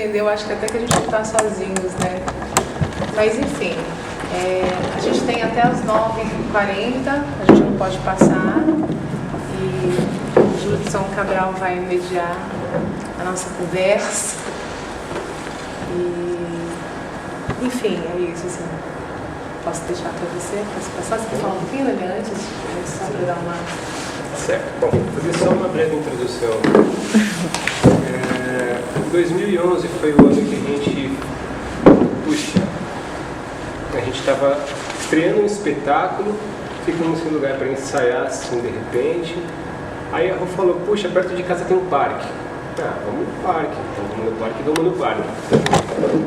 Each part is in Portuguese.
surpreendeu, acho que até que a gente não está sozinhos, né? Mas enfim, a gente tem até as 9h40, a gente não pode passar, e o Judson Cabral vai mediar a nossa conversa. E, enfim, é isso, assim. Posso deixar para você? Posso passar? Você quer falar um pouquinho, Daniel, antes? Só para dar uma... Certo. Bom, vou fazer só uma breve introdução. 2011 foi o ano que a gente estava estreando um espetáculo, ficamos sem lugar para ensaiar, assim, de repente. Aí a Rô falou, puxa, perto de casa tem um parque. Ah, vamos no parque. Então vamos no parque.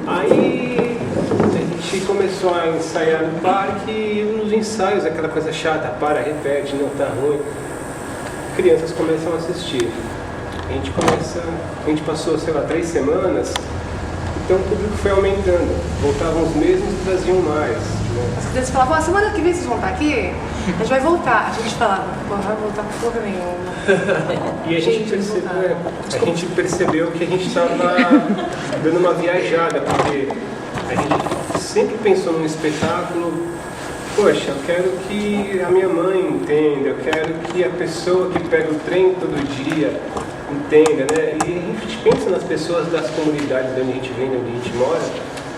Aí a gente começou a ensaiar no parque e nos ensaios, aquela coisa chata, para, repete, não tá ruim. Crianças começam a assistir. A gente passou, sei lá, 3 semanas, então o público foi aumentando. Voltavam os mesmos e traziam mais. Né? As crianças falavam, semana que vem vocês vão estar aqui? A gente vai voltar. A gente falava, pô, vai voltar por porra nenhuma. E a gente percebeu que a gente estava dando uma viajada, porque a gente sempre pensou num espetáculo, poxa, eu quero que a minha mãe entenda, eu quero que a pessoa que pega o trem todo dia entenda, né? E a gente pensa nas pessoas das comunidades de onde a gente vem, de onde a gente mora,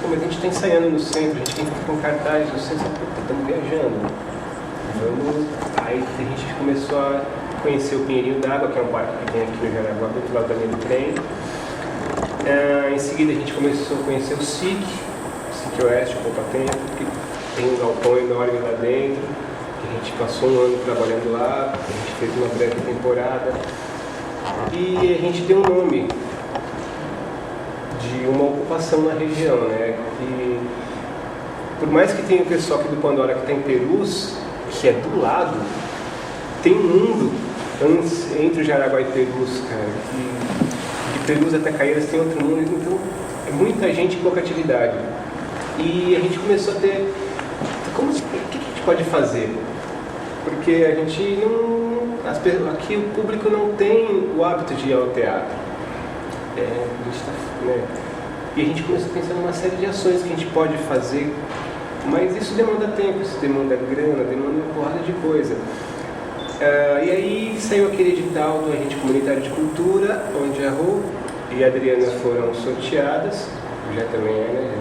pô, mas a gente está ensaiando no centro, a gente tem que ficar com cartazes no centro, estamos viajando. Aí a gente começou a conhecer o Pinheirinho d'Água, que é um parque que tem aqui no Jaraguá, do outro lado da linha do trem. Em seguida a gente começou a conhecer o SIC Oeste, o Poupa Tempo, que tem um galpão enorme lá dentro, que a gente passou um ano trabalhando lá, a gente fez uma breve temporada. E a gente deu um nome de uma ocupação na região, né? E por mais que tenha o pessoal aqui do Pandora que está em Perus, que é do lado, tem um mundo entre o Jaraguá e Perus, cara. De Perus até Caieiras tem outro mundo, então é muita gente e pouca atividade. E a gente começou a ter... o que a gente pode fazer? Porque a gente não... aqui o público não tem o hábito de ir ao teatro. E a gente começou a pensar em uma série de ações que a gente pode fazer, mas isso demanda tempo, isso demanda grana, demanda uma porrada de coisa. E aí saiu aquele edital do Agente Comunitário de Cultura, onde a Rô e a Adriana foram sorteadas, já também é, né?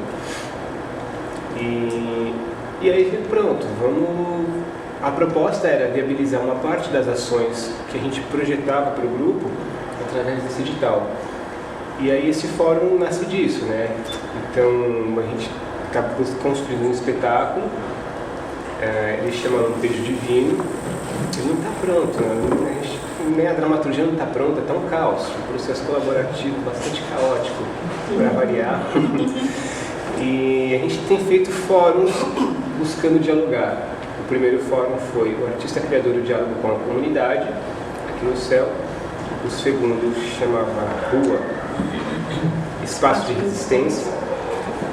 E aí pronto, a proposta era viabilizar uma parte das ações que a gente projetava para o grupo através desse edital. E aí esse fórum nasce disso, né? Então a gente está construindo um espetáculo, ele chama Lampejo Divino. Ele não está pronto, né? Nem a dramaturgia não está pronta, está um caos, um processo colaborativo bastante caótico, para variar. E a gente tem feito fóruns buscando dialogar. O primeiro fórum foi o artista criador do diálogo com a comunidade, aqui no Céu. O segundo chamava Rua, Espaço de Resistência,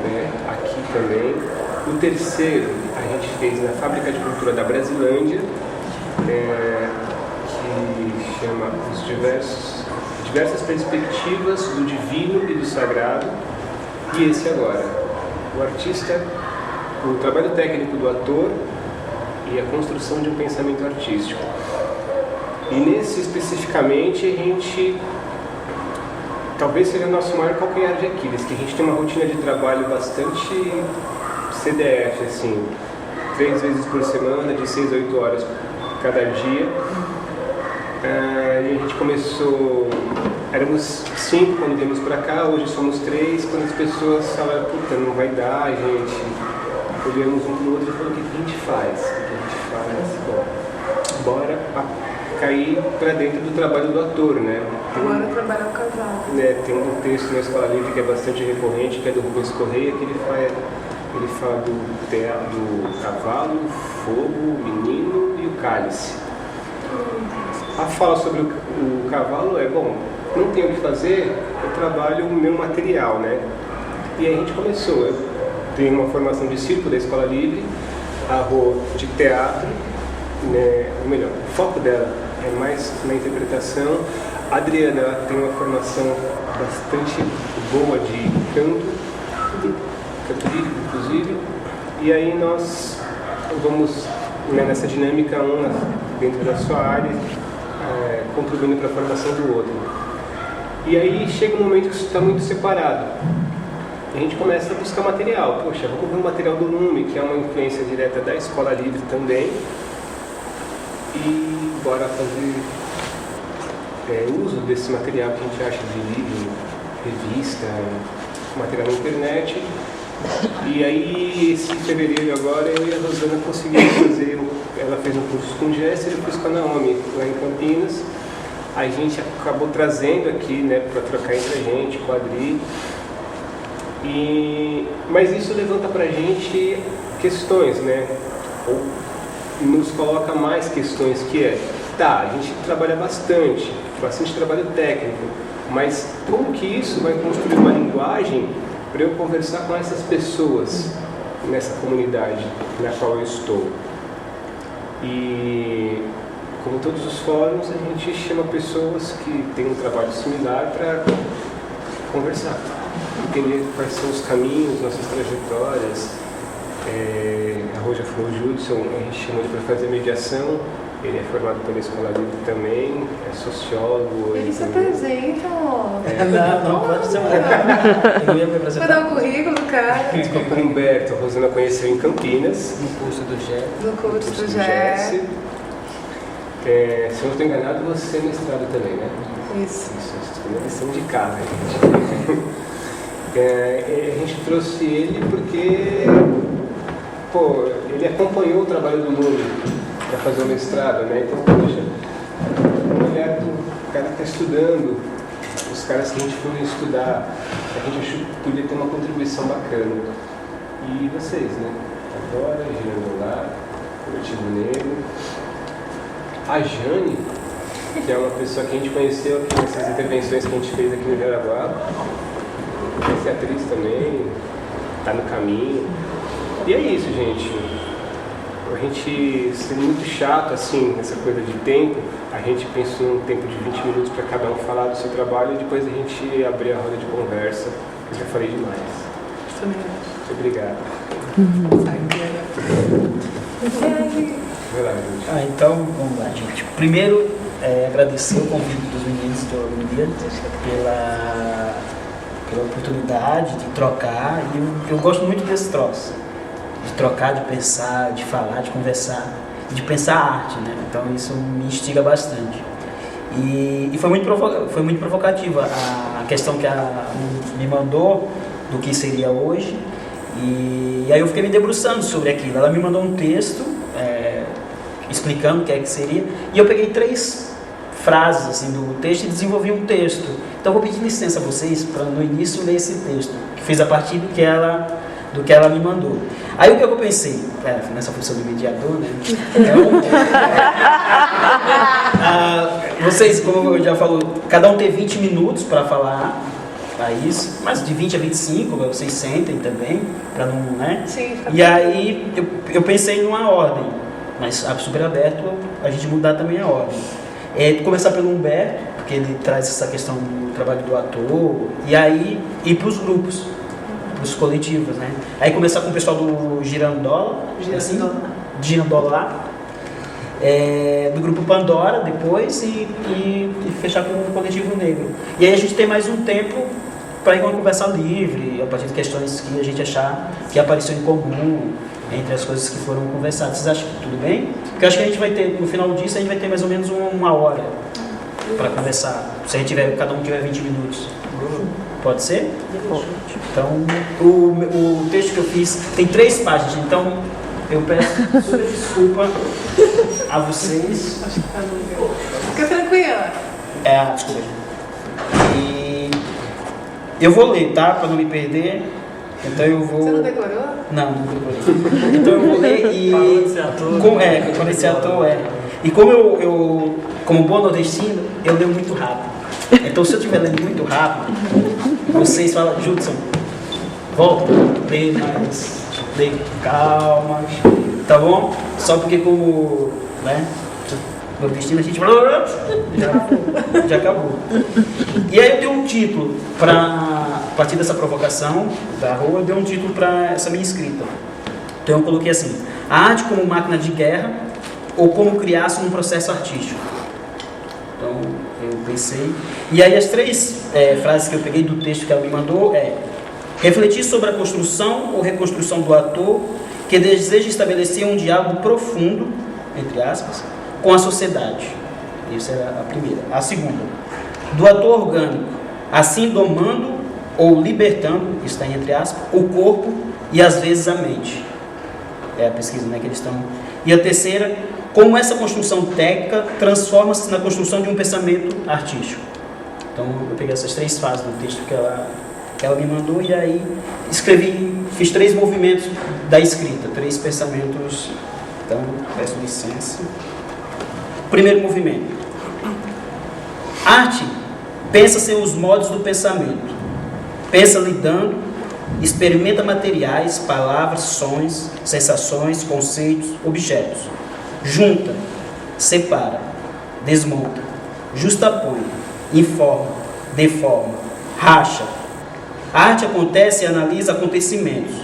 né, aqui também. O terceiro a gente fez na Fábrica de Cultura da Brasilândia, que chama diversas perspectivas do divino e do sagrado. E esse agora, o trabalho técnico do ator e a construção de um pensamento artístico. E nesse especificamente a gente, talvez seja o nosso maior calcanhar de Aquiles, que a gente tem uma rotina de trabalho bastante CDF, assim, 3 vezes por semana, de 6 a 8 horas cada dia. E a gente começou, éramos 5 quando viemos pra cá, hoje somos 3, quando as pessoas falaram, puta, não vai dar, gente, olhamos um pro outro e falou, o que a gente faz? Bom, bora cair pra dentro do trabalho do ator, né? Bora trabalhar o cavalo. Né, tem um texto na Escola Livre que é bastante recorrente, que é do Rubens Correia, que ele fala do cavalo, o fogo, o menino e o cálice. A fala sobre o cavalo é, bom, não tenho o que fazer, eu trabalho o meu material, né? E aí a gente começou, eu tenho uma formação de circo da Escola Livre, a Rô de teatro, né? Ou melhor, o foco dela é mais na interpretação, A Adriana, ela tem uma formação bastante boa de canto lírico, inclusive, e aí nós vamos, né, nessa dinâmica, uma dentro da sua área, contribuindo para a formação do outro. E aí chega um momento que isso está muito separado. A gente começa a buscar material. Poxa, vamos ver o material do Lume, que é uma influência direta da Escola Livre também, e bora fazer uso desse material que a gente acha de livro, revista, material na internet. E aí, esse fevereiro agora, eu e a Rosana conseguimos fazer, ela fez um curso com o Jéssica, eu fiz com a Naomi, lá em Campinas. A gente acabou trazendo aqui, né, para trocar entre a gente, com a Adri. Mas isso levanta pra gente questões, né? Ou nos coloca mais questões, que a gente trabalha bastante trabalho técnico, mas como que isso vai construir uma linguagem para eu conversar com essas pessoas nessa comunidade na qual eu estou? E como todos os fóruns, a gente chama pessoas que têm um trabalho similar para conversar, entender quais são os caminhos, nossas trajetórias. A Rô já falou, o Judson, a gente chamou ele para fazer mediação. Ele é formado pela Escola Livre também, é sociólogo. Ele se apresenta, ó. Não pode ser. Eu ia me apresentar. Vou dar o currículo, cara. O Humberto, a Rosana conheceu em Campinas. No curso do GE. No curso do GE. Se eu não estou enganado, você é mestrado também, né? Isso. Lição de casa, gente. A gente trouxe ele porque, ele acompanhou o trabalho do Lume para fazer o mestrado, né? Então, poxa, uma mulher, o cara está estudando, os caras que a gente foi estudar, a gente achou que podia ter uma contribuição bacana. E vocês, né? Agora, Girando lá, Coletivo Negro. A Jane, que é uma pessoa que a gente conheceu aqui nessas intervenções que a gente fez aqui no Jaraguá. Essa é atriz também, está no caminho. E é isso, gente. A gente, sendo muito chato, assim, nessa coisa de tempo, a gente pensou em um tempo de 20 minutos para cada um falar do seu trabalho e depois a gente abrir a roda de conversa. Eu já falei demais. Muito obrigado. Vai lá, gente. Então, vamos lá, gente. Primeiro, agradecer o convite dos meninos do Olimpíada pela oportunidade de trocar. E eu gosto muito desse troço. De trocar, de pensar, de falar, de conversar, de pensar a arte, né? Então isso me instiga bastante. E foi muito provocativa a questão que me mandou do que seria hoje. E aí eu fiquei me debruçando sobre aquilo. Ela me mandou um texto explicando o que é que seria. E eu peguei 3 frases assim, do texto e desenvolvi um texto. Então eu vou pedir licença a vocês para no início ler esse texto, que fiz a partir do que ela me mandou. Aí o que eu pensei, nessa função de mediador, né? Vocês, como eu já falou, cada um tem 20 minutos para falar isso, mas de 20 a 25, vocês sentem também, para não, né? Sim. E aí eu pensei numa ordem, mas super aberto a gente mudar também a ordem. Começar pelo Humberto, porque ele traz essa questão do trabalho do ator, e aí ir para os grupos. Os coletivos, né? Aí começar com o pessoal do Girandola, do grupo Pandora depois e fechar com o Coletivo Negro. E aí a gente tem mais um tempo para ir com uma conversa livre, a partir de questões que a gente achar que apareceu em comum entre as coisas que foram conversadas. Vocês acham que tudo bem? Porque eu acho que a gente vai ter, no final disso, a gente vai ter mais ou menos 1 hora para conversar. Se a gente cada um tiver 20 minutos. Pode ser? Então, o texto que eu fiz tem 3 páginas, então eu peço super desculpa a vocês. Fica tranquila. Desculpa. E eu vou ler, tá? Para não me perder. Então eu vou... Você não decorou? Não decorei. Então eu vou ler e... Falando desse ator. Quando esse ator E como eu como bom nordestino, eu leio muito rápido. Então se eu estiver lendo muito rápido, vocês falam, Judson, volta, lê mais, lê calma, tá bom? Só porque como, né? nordestina, a gente já acabou. E aí eu dei um título a partir dessa provocação da rua, eu dei um título para essa minha escrita. Então eu coloquei assim: a arte como máquina de guerra ou como criar-se num processo artístico. Então eu pensei, e aí as 3 frases que eu peguei do texto que ela me mandou é: refletir sobre a construção ou reconstrução do ator que deseja estabelecer um diálogo profundo, entre aspas, com a sociedade. Essa era a primeira. A segunda: do ator orgânico, assim domando ou libertando, está entre aspas, o corpo e às vezes a mente. É a pesquisa, né, que eles estão. E a terceira: como essa construção técnica transforma-se na construção de um pensamento artístico. Então eu peguei essas 3 fases do texto que ela me mandou e aí fiz 3 movimentos da escrita, 3 pensamentos. Então peço licença. Primeiro movimento: arte pensa seus modos do pensamento, pensa lidando, experimenta materiais, palavras, sons, sensações, conceitos, objetos, junta, separa, desmonta, justapõe, informa, deforma, racha. A arte acontece e analisa acontecimentos,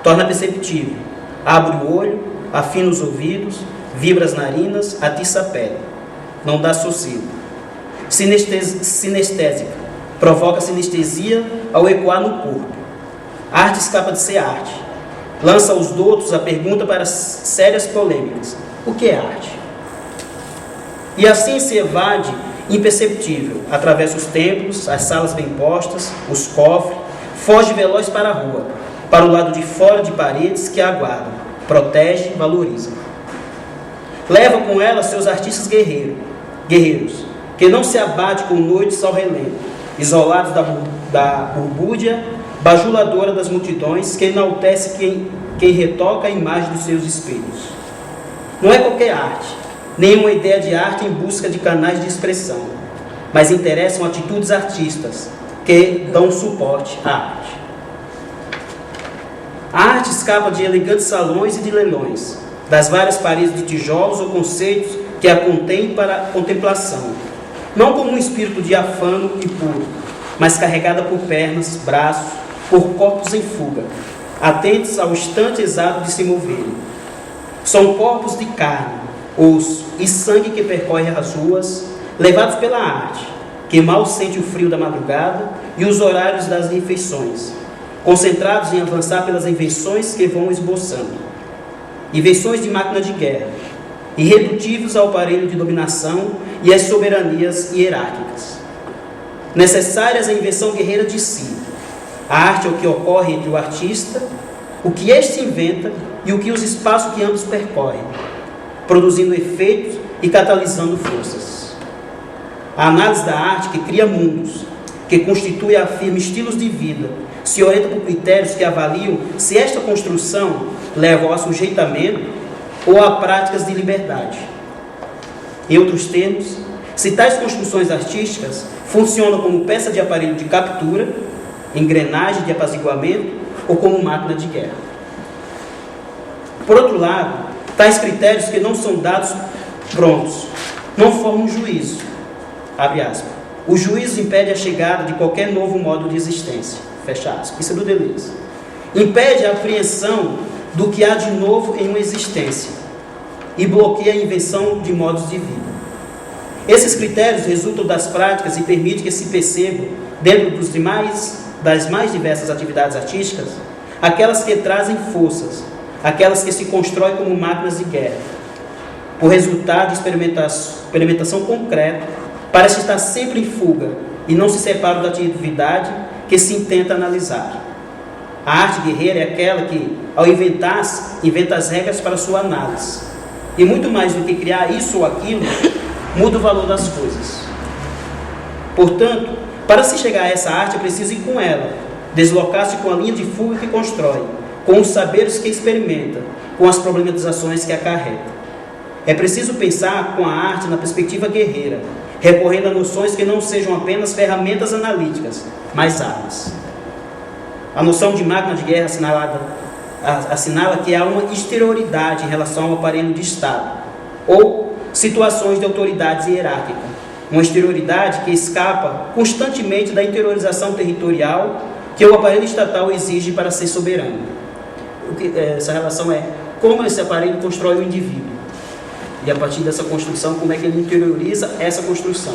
torna perceptível, abre o olho, afina os ouvidos, vibra as narinas, atiça a pele, não dá sossego. Sinestésica, provoca sinestesia ao ecoar no corpo. A arte escapa de ser arte, lança aos doutos a pergunta para sérias polêmicas: o que é arte? E assim se evade imperceptível, atravessa os templos, as salas bem postas, os cofres, foge veloz para a rua, para o lado de fora de paredes que a aguardam, protege, valoriza. Leva com ela seus artistas guerreiros, que não se abate com noites ao relento, isolados da burbúrdia bajuladora das multidões, que enaltece quem retoca a imagem dos seus espelhos. Não é qualquer arte, nenhuma ideia de arte em busca de canais de expressão, mas interessam atitudes artistas que dão suporte à arte. A arte escapa de elegantes salões e de leilões, das várias paredes de tijolos ou conceitos que a contêm para a contemplação, não como um espírito diafano e puro, mas carregada por pernas, braços, por corpos em fuga, atentos ao instante exato de se moverem. São corpos de carne, osso e sangue que percorrem as ruas, levados pela arte, que mal sente o frio da madrugada e os horários das refeições, concentrados em avançar pelas invenções que vão esboçando. Invenções de máquina de guerra, irredutíveis ao aparelho de dominação e às soberanias hierárquicas. Necessárias à invenção guerreira de si. A arte é o que ocorre entre o artista, o que este inventa e o que os espaços que ambos percorrem, produzindo efeitos e catalisando forças. A análise da arte que cria mundos, que constitui e afirma estilos de vida, se orienta por critérios que avaliam se esta construção leva ao assujeitamento ou a práticas de liberdade. Em outros termos, se tais construções artísticas funcionam como peça de aparelho de captura, engrenagem de apaziguamento ou como máquina de guerra. Por outro lado, tais critérios que não são dados prontos não formam juízo. Abre aspas. O juízo impede a chegada de qualquer novo modo de existência. Fecha aspas. Isso é do Deleuze. Impede a apreensão do que há de novo em uma existência e bloqueia a invenção de modos de vida. Esses critérios resultam das práticas e permitem que se perceba, dentro das mais diversas atividades artísticas, aquelas que trazem forças, aquelas que se constroem como máquinas de guerra, por resultado de experimentação concreta, parece estar sempre em fuga e não se separa da atividade que se intenta analisar. A arte guerreira é aquela que, ao inventa as regras para sua análise. E muito mais do que criar isso ou aquilo, muda o valor das coisas. Portanto, para se chegar a essa arte, é preciso ir com ela, deslocar-se com a linha de fuga que constrói, com os saberes que experimenta, com as problematizações que acarreta. É preciso pensar com a arte na perspectiva guerreira, recorrendo a noções que não sejam apenas ferramentas analíticas, mas armas. A noção de máquina de guerra assinala que há uma exterioridade em relação ao aparelho de Estado, ou situações de autoridade hierárquica, uma exterioridade que escapa constantemente da interiorização territorial que o aparelho estatal exige para ser soberano. Essa relação é como esse aparelho constrói o indivíduo, e a partir dessa construção, como é que ele interioriza essa construção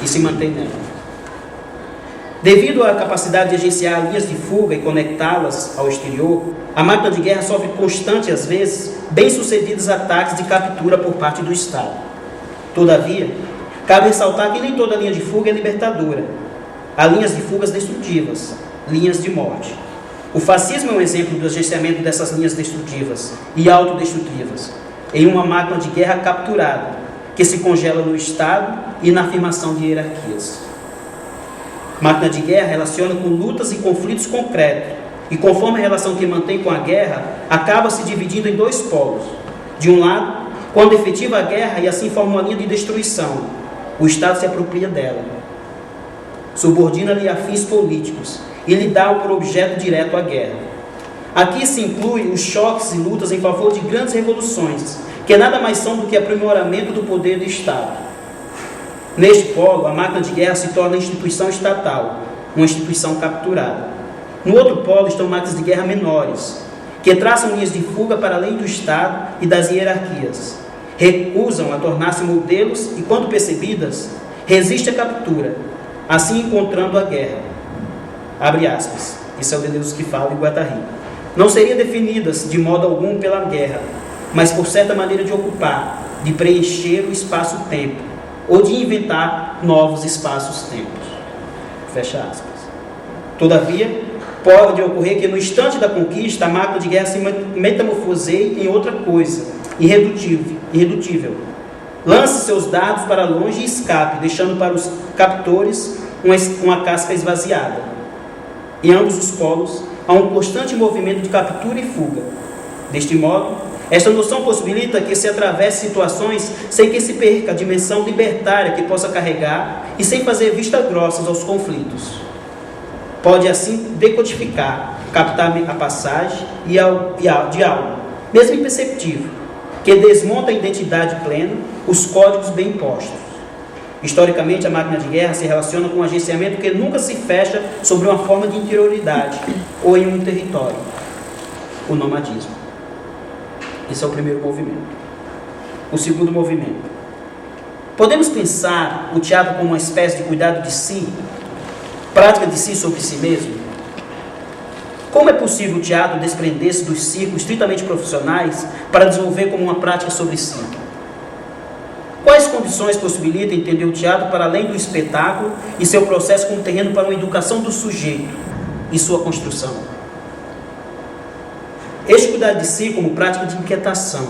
e se mantém nela. Devido à capacidade de agenciar linhas de fuga e conectá-las ao exterior, a máquina de guerra sofre constante, às vezes, bem-sucedidos ataques de captura por parte do Estado. Todavia, cabe ressaltar que nem toda linha de fuga é libertadora. Há linhas de fugas destrutivas, linhas de morte. O fascismo é um exemplo do agenciamento dessas linhas destrutivas e autodestrutivas, em uma máquina de guerra capturada, que se congela no Estado e na afirmação de hierarquias. Máquina de guerra relaciona com lutas e conflitos concretos, e conforme a relação que mantém com a guerra, acaba se dividindo em dois polos. De um lado, quando efetiva a guerra e assim forma uma linha de destruição, o Estado se apropria dela, subordina-lhe a fins políticos e lhe dá por objeto direto a guerra. Aqui se inclui os choques e lutas em favor de grandes revoluções, que nada mais são do que aprimoramento do poder do Estado. Neste polo, a máquina de guerra se torna instituição estatal, uma instituição capturada. No outro polo estão máquinas de guerra menores, que traçam linhas de fuga para além do Estado e das hierarquias. Recusam a tornar-se modelos e, quando percebidas, resistem à captura, assim encontrando a guerra. Abre aspas. Isso é o Deleuze que fala em Guattari. Não seriam definidas de modo algum pela guerra, mas por certa maneira de ocupar, de preencher o espaço-tempo, ou de inventar novos espaços-tempos. Fecha aspas. Todavia, pode ocorrer que no instante da conquista, a máquina de guerra se metamorfoseie em outra coisa, irredutível. Lance seus dardos para longe e escape, deixando para os captores uma casca esvaziada. Em ambos os polos, há um constante movimento de captura e fuga. Deste modo, esta noção possibilita que se atravesse situações sem que se perca a dimensão libertária que possa carregar e sem fazer vista grossas aos conflitos. Pode assim decodificar, captar a passagem de algo, mesmo imperceptível, que desmonta a identidade plena, os códigos bem impostos. Historicamente, a máquina de guerra se relaciona com um agenciamento que nunca se fecha sobre uma forma de interioridade ou em um território, o nomadismo. Esse é o primeiro movimento. O segundo movimento. Podemos pensar o teatro como uma espécie de cuidado de si, prática de si sobre si mesmo? Como é possível o teatro desprender-se dos círculos estritamente profissionais para desenvolver como uma prática sobre si? Quais condições possibilitam entender o teatro para além do espetáculo e seu processo como terreno para uma educação do sujeito e sua construção? Este cuidar de si como prática de inquietação.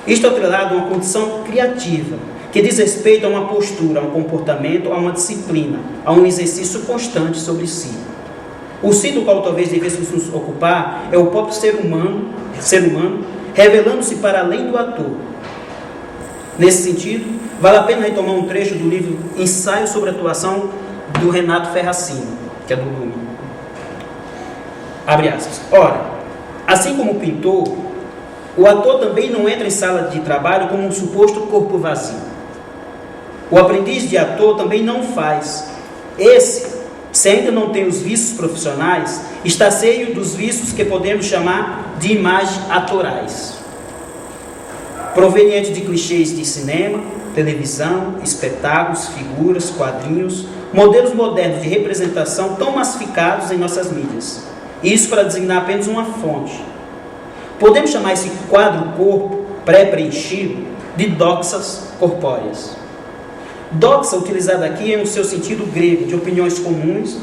Isto é atrelado a uma condição criativa, que diz respeito a uma postura, a um comportamento, a uma disciplina, a um exercício constante sobre si. O si do qual talvez devêssemos nos ocupar é o próprio ser humano, revelando-se para além do ator. Nesse sentido, vale a pena retomar um trecho do livro Ensaio sobre a Atuação, do Renato Ferracini, que é do Lume. Abre aspas. Ora, assim como o pintor, o ator também não entra em sala de trabalho como um suposto corpo vazio. O aprendiz de ator também não faz. Esse, se ainda não tem os vícios profissionais, está cheio dos vícios que podemos chamar de imagens atorais, provenientes de clichês de cinema, televisão, espetáculos, figuras, quadrinhos, modelos modernos de representação tão massificados em nossas mídias. Isso para designar apenas uma fonte. Podemos chamar esse quadro-corpo pré-preenchido de doxas corpóreas. Doxa, utilizada aqui é no seu sentido grego, de opiniões comuns,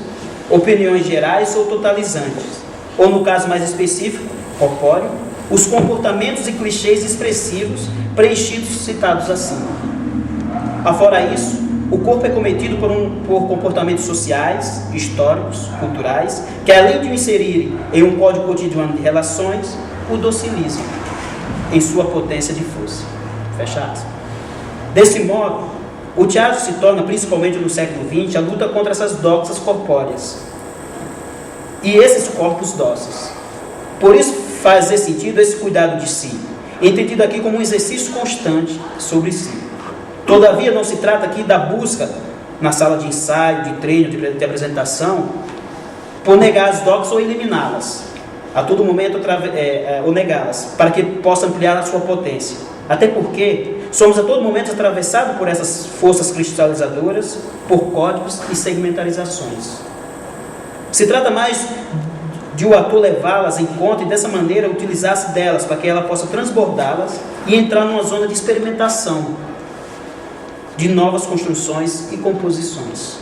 opiniões gerais ou totalizantes, ou no caso mais específico, corpóreo, os comportamentos e clichês expressivos preenchidos citados acima. Afora isso, o corpo é cometido por comportamentos sociais, históricos, culturais, que além de o inserirem em um código cotidiano de relações, o docilizam em sua potência de força. Fecha aspas. Desse modo, o teatro se torna, principalmente no século XX, a luta contra essas doxas corpóreas e esses corpos dóceis. Por isso fazer sentido esse cuidado de si, entendido aqui como um exercício constante sobre si. Todavia, não se trata aqui da busca na sala de ensaio, de treino, de apresentação, por negar as doxas ou eliminá-las, a todo momento, ou negá-las, para que possa ampliar a sua potência. Até porque somos a todo momento atravessados por essas forças cristalizadoras, por códigos e segmentarizações. Se trata mais de o ator levá-las em conta e dessa maneira utilizar-se delas para que ela possa transbordá-las e entrar numa zona de experimentação de novas construções e composições.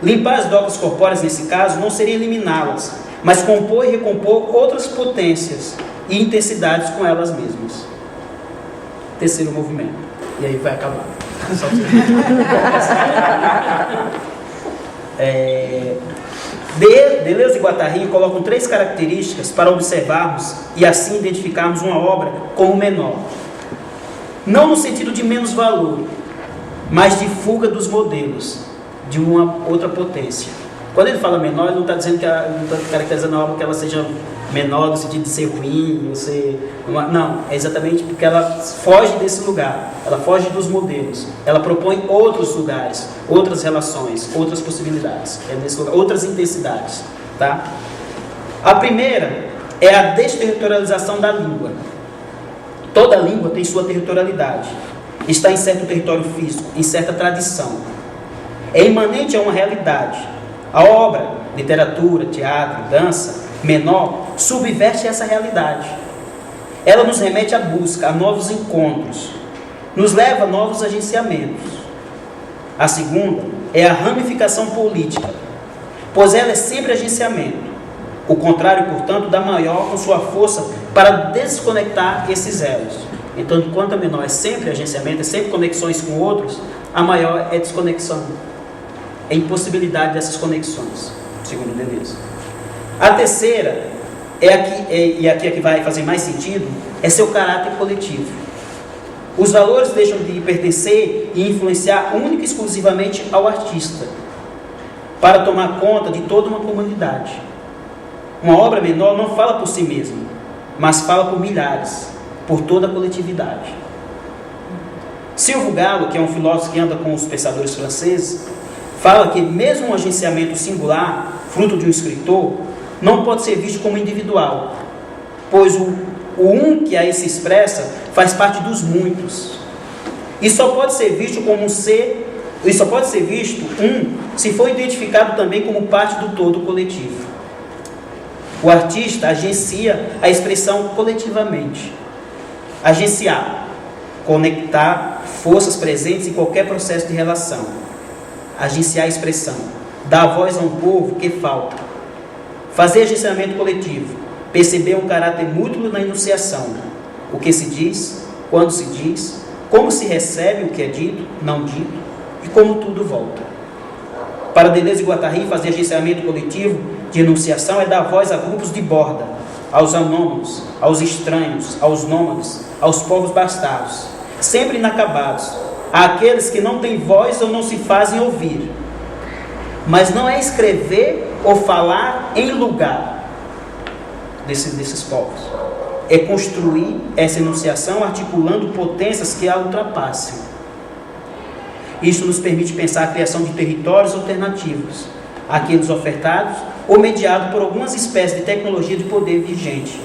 Limpar as doxas corpóreas nesse caso não seria eliminá-las, mas compor e recompor outras potências e intensidades com elas mesmas. Terceiro movimento. E aí vai acabar. Deleuze e Guattari colocam 3 características para observarmos e assim identificarmos uma obra como menor. Não no sentido de menos valor, mas de fuga dos modelos, de uma outra potência. Quando ele fala menor, ele não está dizendo não está caracterizando a obra que ela seja menor no sentido de ser ruim, ou ser... Não, é exatamente porque ela foge desse lugar, ela foge dos modelos, ela propõe outros lugares, outras relações, outras possibilidades, nesse lugar, outras intensidades. Tá? A primeira é a desterritorialização da língua. Toda língua tem sua territorialidade, está em certo território físico, em certa tradição. É imanente a uma realidade. A obra, literatura, teatro, dança, menor, subverte essa realidade. Ela nos remete à busca, a novos encontros, nos leva a novos agenciamentos. A segunda é a ramificação política, pois ela é sempre agenciamento. O contrário, portanto, dá maior com sua força para desconectar esses elos. Então, enquanto a menor é sempre agenciamento, é sempre conexões com outros, a maior é desconexão. É impossibilidade dessas conexões, segundo Deleuze. A terceira, e aqui é que vai fazer mais sentido, é seu caráter coletivo. Os valores deixam de pertencer e influenciar única e exclusivamente ao artista, para tomar conta de toda uma comunidade. Uma obra menor não fala por si mesma, mas fala por milhares, por toda a coletividade. Silvio Gallo, que é um filósofo que anda com os pensadores franceses, fala que mesmo um agenciamento singular, fruto de um escritor, não pode ser visto como individual, pois o um que aí se expressa faz parte dos muitos. E só pode ser visto como um ser, e só pode ser visto se for identificado também como parte do todo coletivo. O artista agencia a expressão coletivamente. Agenciar, conectar forças presentes em qualquer processo de relação. Agenciar a expressão, dar voz a um povo que falta. Fazer agenciamento coletivo, perceber um caráter múltiplo na enunciação. O que se diz, quando se diz, como se recebe o que é dito, não dito, e como tudo volta. Para Deleuze e Guattari, fazer agenciamento coletivo de enunciação é dar voz a grupos de borda, aos anômalos, aos estranhos, aos nômades, aos povos bastardos, sempre inacabados, àqueles que não têm voz ou não se fazem ouvir. Mas não é escrever ou falar em lugar desses povos. É construir essa enunciação articulando potências que a ultrapassem. Isso nos permite pensar a criação de territórios alternativos, aqueles ofertados ou mediados por algumas espécies de tecnologia de poder vigente.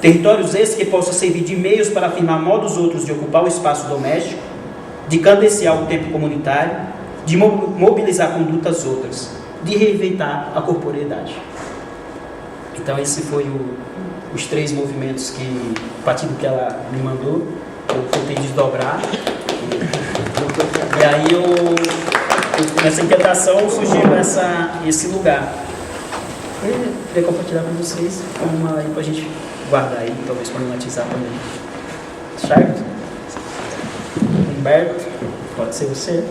Territórios esses que possam servir de meios para afirmar modos outros de ocupar o espaço doméstico, de cadenciar o tempo comunitário, de mobilizar condutas outras, de reinventar a corporeidade. Então, esse foi os 3 movimentos que, a partir do que ela me mandou, eu tentei desdobrar. E aí, nessa inquietação, surgiu esse lugar. Eu queria compartilhar com vocês, como aí para a gente guardar aí, talvez problematizar também. Certo? Humberto, pode ser você.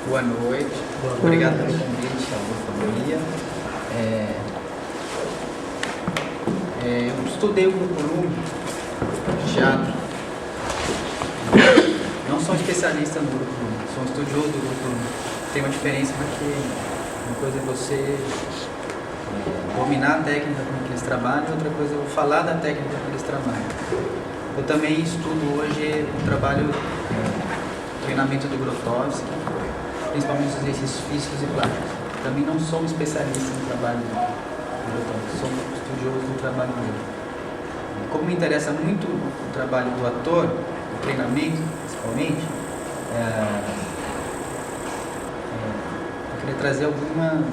Boa noite. Obrigado pelo convite, Almofonia. Eu estudei o Grupo Lume de teatro. Não sou especialista no Grupo Lume, sou um estudioso do Grupo Lume. Tem uma diferença porque uma coisa é você dominar a técnica com que eles trabalham, outra coisa é falar da técnica que eles trabalham. Eu também estudo hoje o trabalho, treinamento do Grotowski, principalmente os exercícios físicos e plásticos. Também não sou um especialista no trabalho do Grotowski, sou um estudioso do trabalho dele. Como me interessa muito o trabalho do ator, o treinamento principalmente, eu queria trazer algumas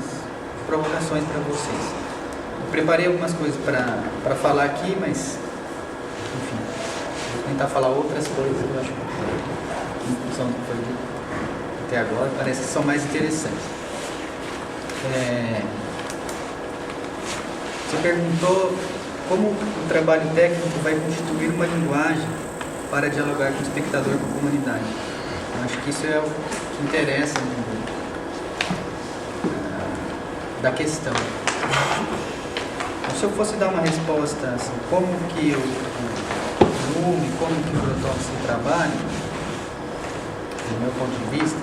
provocações para vocês. Eu preparei algumas coisas para falar aqui, mas, enfim, vou tentar falar outras coisas que eu acho que, em função do que foi dito até agora, parece que são mais interessantes. Você perguntou como o trabalho técnico vai constituir uma linguagem para dialogar com o espectador, com a comunidade. Eu acho que isso é o que interessa da questão. Então, se eu fosse dar uma resposta assim, como que o Lume, como que o Grotowski trabalha, do meu ponto de vista,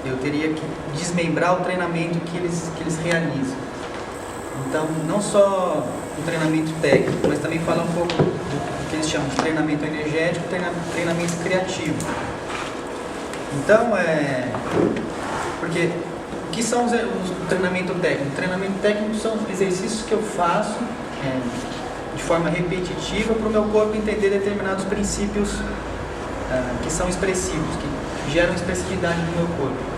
eu teria que desmembrar o treinamento que eles realizam. Então, não só o treinamento técnico, mas também falar um pouco do que eles chamam de treinamento energético, treinamento criativo. Então, porque o que são o treinamento técnico? O treinamento técnico são exercícios que eu faço de forma repetitiva para o meu corpo entender determinados princípios que são expressivos, que geram expressividade no meu corpo.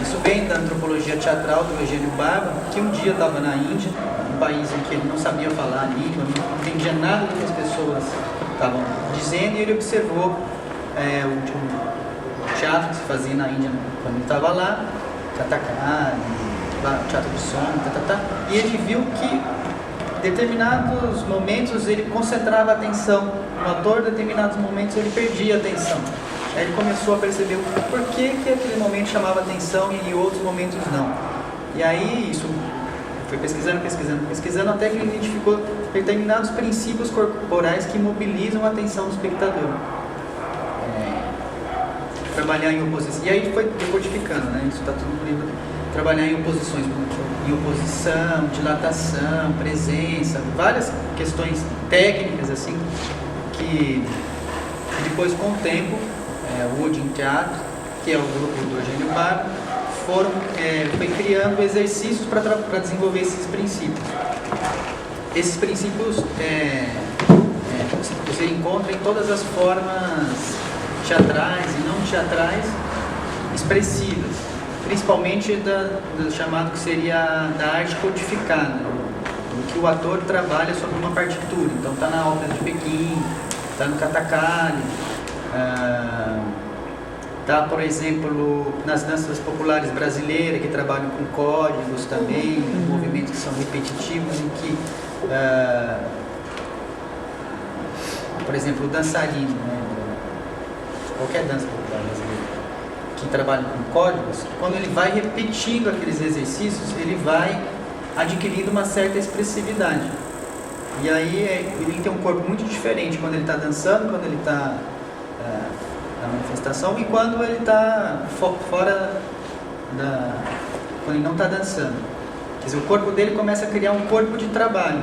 Isso vem da antropologia teatral do Eugênio Barba, que um dia estava na Índia, um país em que ele não sabia falar a língua, não entendia nada do que as pessoas estavam dizendo, e ele observou o teatro que se fazia na Índia quando ele estava lá, Kathakali, teatro de som, e ele viu que em determinados momentos ele concentrava a atenção no ator, em determinados momentos ele perdia a atenção. Aí ele começou a perceber por que aquele momento chamava atenção e em outros momentos não. E aí isso foi pesquisando até que ele identificou determinados princípios corporais que mobilizam a atenção do espectador. Trabalhar em oposição. E aí foi decodificando, né? Isso está tudo no livro. Trabalhar em oposições, em oposição, dilatação, presença, várias questões técnicas assim que depois com o tempo o Wood em Teatro, que é o grupo do Eugênio Barba, foi criando exercícios para desenvolver esses princípios. Esses princípios você encontra em todas as formas teatrais e não teatrais expressivas, principalmente do chamado que seria da arte codificada, em que o ator trabalha sobre uma partitura. Então está na ópera de Pequim, está no Kathakali, está, por exemplo, nas danças populares brasileiras que trabalham com códigos também, movimentos que são repetitivos, em que, por exemplo, o dançarino, né, qualquer dança popular brasileira, que trabalha com códigos, quando ele vai repetindo aqueles exercícios, ele vai adquirindo uma certa expressividade. E aí ele tem um corpo muito diferente quando ele está dançando, quando ele está na manifestação e quando ele está fora quando ele não está dançando. Quer dizer, o corpo dele começa a criar um corpo de trabalho.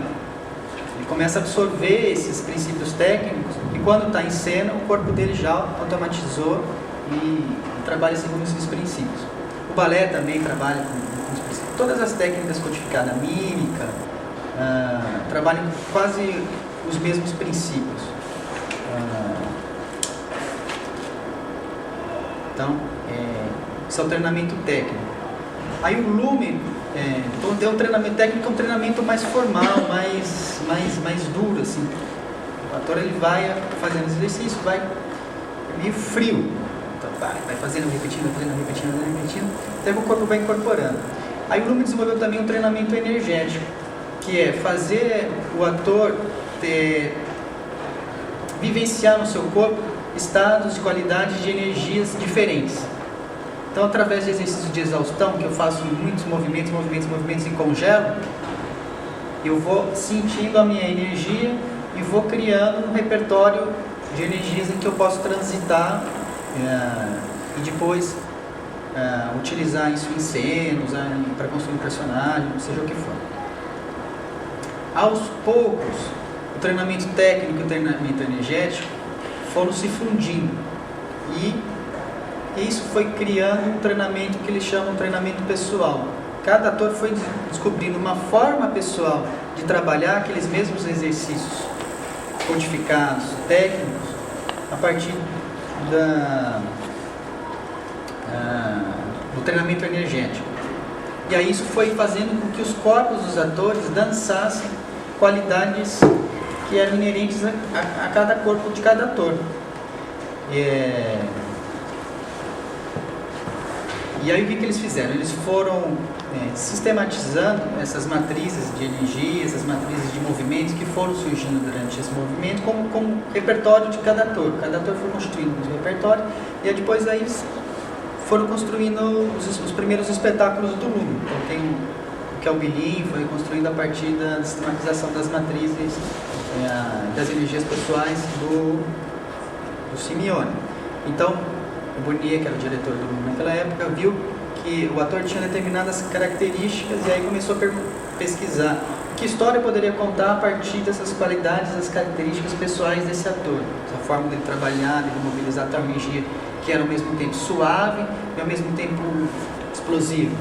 Ele começa a absorver esses princípios técnicos e quando está em cena, o corpo dele já automatizou e trabalha segundo esses princípios. O balé também trabalha com os princípios. Todas as técnicas codificadas, a mímica, trabalham quase os mesmos princípios. Então, isso é o treinamento técnico. Aí o Lume, então tem um treinamento técnico, é um treinamento mais formal, mais duro, assim. O ator ele vai fazendo exercício, vai meio frio. Então vai fazendo, repetindo, até que o corpo vai incorporando. Aí o Lume desenvolveu também um treinamento energético, que é fazer o ator vivenciar no seu corpo estados de qualidade de energias diferentes. Então, através de exercícios de exaustão, que eu faço muitos movimentos e congelo, eu vou sentindo a minha energia e vou criando um repertório de energias em que eu posso transitar e depois utilizar isso em cenas, para construir um personagem, seja o que for. Aos poucos, o treinamento técnico e o treinamento energético foram se fundindo. E isso foi criando um treinamento que eles chamam de treinamento pessoal. Cada ator foi descobrindo uma forma pessoal de trabalhar aqueles mesmos exercícios codificados, técnicos, a partir do treinamento energético. E aí isso foi fazendo com que os corpos dos atores dançassem qualidades que eram inerentes a cada corpo de cada ator. E aí o que eles fizeram? Eles foram sistematizando essas matrizes de energia, essas matrizes de movimentos que foram surgindo durante esse movimento como repertório de cada ator. Cada ator foi constituindo um repertório e aí depois aí eles foram construindo os primeiros espetáculos do Lumen. Então tem o que é o Bilin, foi construindo a partir da sistematização das matrizes, das energias pessoais do Simeone. Então, o Bournier, que era o diretor do Lumen naquela época, viu que o ator tinha determinadas características e aí começou a pesquisar que história poderia contar a partir dessas qualidades, das características pessoais desse ator, essa forma dele trabalhar, dele mobilizar tal energia que era ao mesmo tempo suave e ao mesmo tempo explosivo.